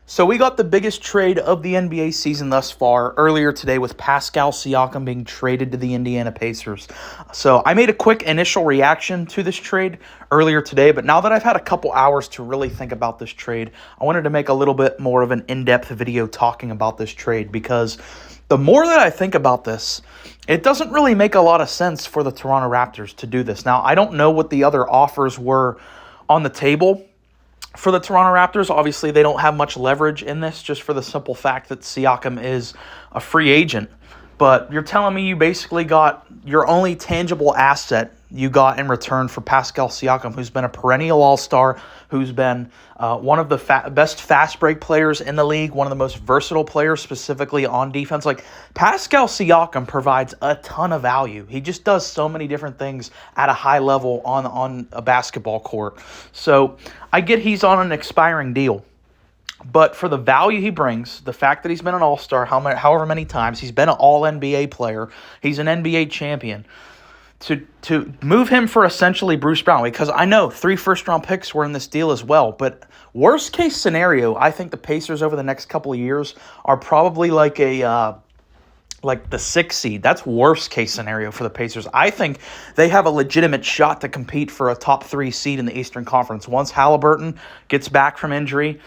So we got the biggest trade of the NBA season thus far earlier today with Pascal Siakam being traded to the Indiana Pacers. So I made a quick initial reaction to this trade earlier today, but now that I've had a couple hours to really think about this trade, I wanted to make a little bit more of an in-depth video talking about this trade because the more that I think about this, it doesn't really make a lot of sense for the Toronto Raptors to do this. Now, I don't know what the other offers were on the table for the Toronto Raptors. Obviously, they don't have much leverage in this just for the simple fact that Siakam is a free agent. But you're telling me you basically got your only tangible asset you got in return for Pascal Siakam, who's been a perennial all-star, who's been one of the best fast break players in the league, one of the most versatile players specifically on defense. Like, Pascal Siakam provides a ton of value. He just does so many different things at a high level on a basketball court. So I get he's on an expiring deal. But for the value he brings, the fact that he's been an all-star however many times, he's been an all-NBA player, he's an NBA champion, to move him for essentially Bruce Brown, because I know 3 first-round picks were in this deal as well, but worst-case scenario, I think the Pacers over the next couple of years are probably like the 6th seed. That's worst case scenario for the Pacers. I think they have a legitimate shot to compete for a top 3 seed in the Eastern Conference. Once Halliburton gets back from injury,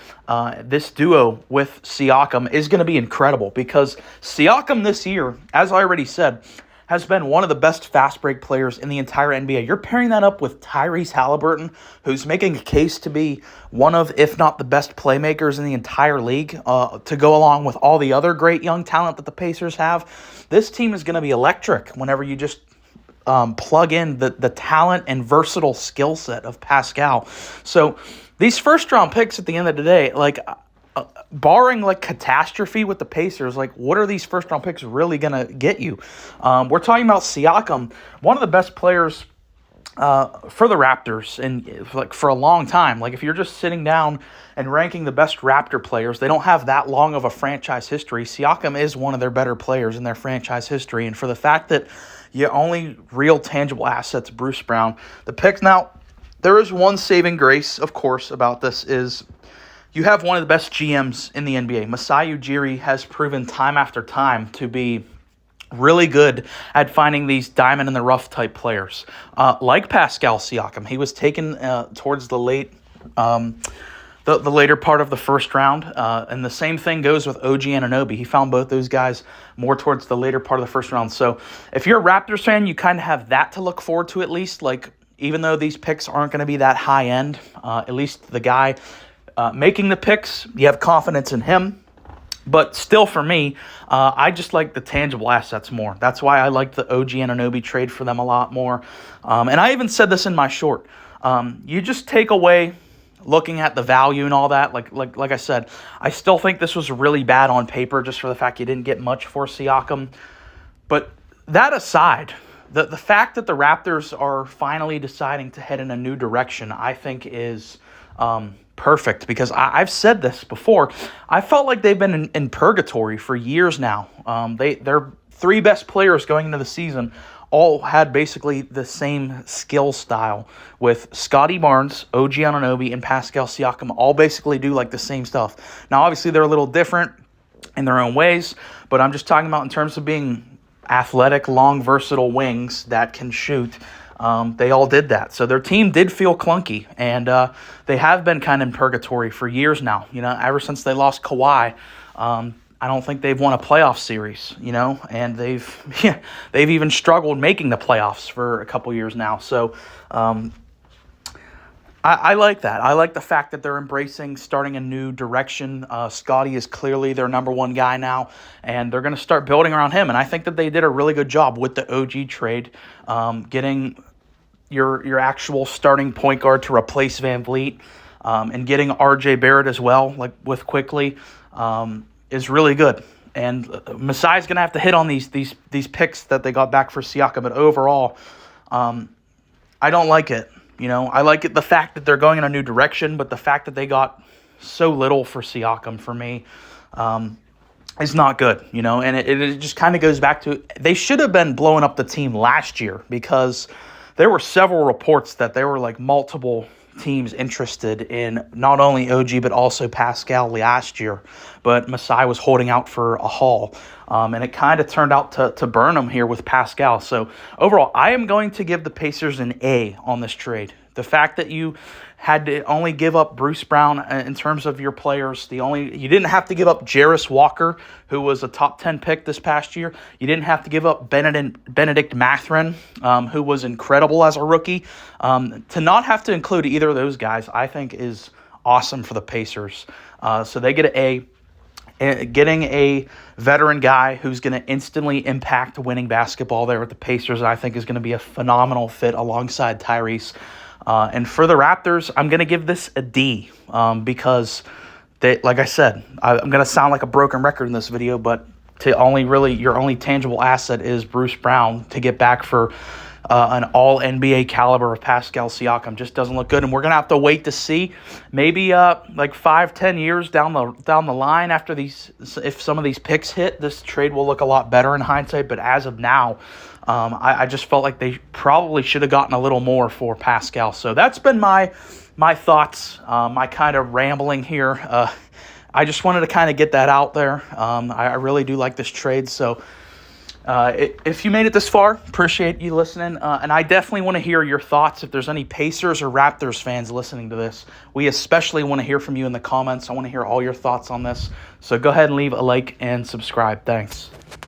this duo with Siakam is going to be incredible, because Siakam this year, as I already said, has been one of the best fast break players in the entire NBA. You're pairing that up with Tyrese Halliburton, who's making a case to be one of, if not the best playmakers in the entire league, to go along with all the other great young talent that the Pacers have. This team is going to be electric whenever you just plug in the talent and versatile skill set of Pascal. So these first-round picks at the end of the day, barring catastrophe with the Pacers, what are these first-round picks really going to get you? We're talking about Siakam, one of the best players for the Raptors and for a long time. If you're just sitting down and ranking the best Raptor players, they don't have that long of a franchise history. Siakam is one of their better players in their franchise history, and for the fact that your only real tangible asset's Bruce Brown, the picks. Now, there is one saving grace, of course, about this is you have one of the best GMs in the NBA. Masai Ujiri has proven time after time to be really good at finding these diamond-in-the-rough type players. Like Pascal Siakam, he was taken towards the later part of the first round, and the same thing goes with OG Anunoby. He found both those guys more towards the later part of the first round. So if you're a Raptors fan, you kind of have that to look forward to at least. Even though these picks aren't going to be that high-end, at least the guy making the picks, you have confidence in him. But still, for me, I just like the tangible assets more. That's why I like the OG Anunoby trade for them a lot more. And I even said this in my short. You just take away looking at the value and all that. Like I said, I still think this was really bad on paper just for the fact you didn't get much for Siakam. But that aside, the fact that the Raptors are finally deciding to head in a new direction, I think is perfect, because I've said this before. I felt like they've been in purgatory for years now. Their 3 best players going into the season all had basically the same skill style, with Scotty Barnes, OG Anunoby, and Pascal Siakam all basically do the same stuff. Now, obviously, they're a little different in their own ways, but I'm just talking about in terms of being athletic, long, versatile wings that can shoot. They all did that. So their team did feel clunky, and they have been kind of in purgatory for years now. Ever since they lost Kawhi, I don't think they've won a playoff series, and they've even struggled making the playoffs for a couple years now. So I like that. I like the fact that they're starting a new direction. Scotty is clearly their number 1 guy now, and they're going to start building around him. And I think that they did a really good job with the OG trade, getting your actual starting point guard to replace Van Vliet, and getting RJ Barrett as well, with Quickly, is really good. And Masai's going to have to hit on these picks that they got back for Siakam. But overall, I don't like it. I like the fact that they're going in a new direction, but the fact that they got so little for Siakam, for me, is not good, and it just kind of goes back to, they should have been blowing up the team last year, because there were several reports that there were multiple teams interested in not only OG but also Pascal last year. But Masai was holding out for a haul. And it kind of turned out to burn him here with Pascal. So overall, I am going to give the Pacers an A on this trade. The fact that you had to only give up Bruce Brown in terms of your players. You didn't have to give up Jarris Walker, who was a top 10 pick this past year. You didn't have to give up Benedict Mathurin, who was incredible as a rookie. To not have to include either of those guys, I think is awesome for the Pacers. So they get an A. Getting a veteran guy who's going to instantly impact winning basketball there with the Pacers, I think, is going to be a phenomenal fit alongside Tyrese. And for the Raptors, I'm going to give this a D because, like I said, I'm going to sound like a broken record in this video, but your only tangible asset is Bruce Brown. To get back for an all-NBA caliber of Pascal Siakam just doesn't look good, and we're going to have to wait to see. Maybe like 5-10 years down the line after if some of these picks hit, this trade will look a lot better in hindsight, but as of now, I just felt like they probably should have gotten a little more for Pascal. So that's been my thoughts, my kind of rambling here. I just wanted to kind of get that out there. I really do like this trade. So if you made it this far, appreciate you listening. And I definitely want to hear your thoughts. If there's any Pacers or Raptors fans listening to this, we especially want to hear from you in the comments. I want to hear all your thoughts on this. So go ahead and leave a like and subscribe. Thanks.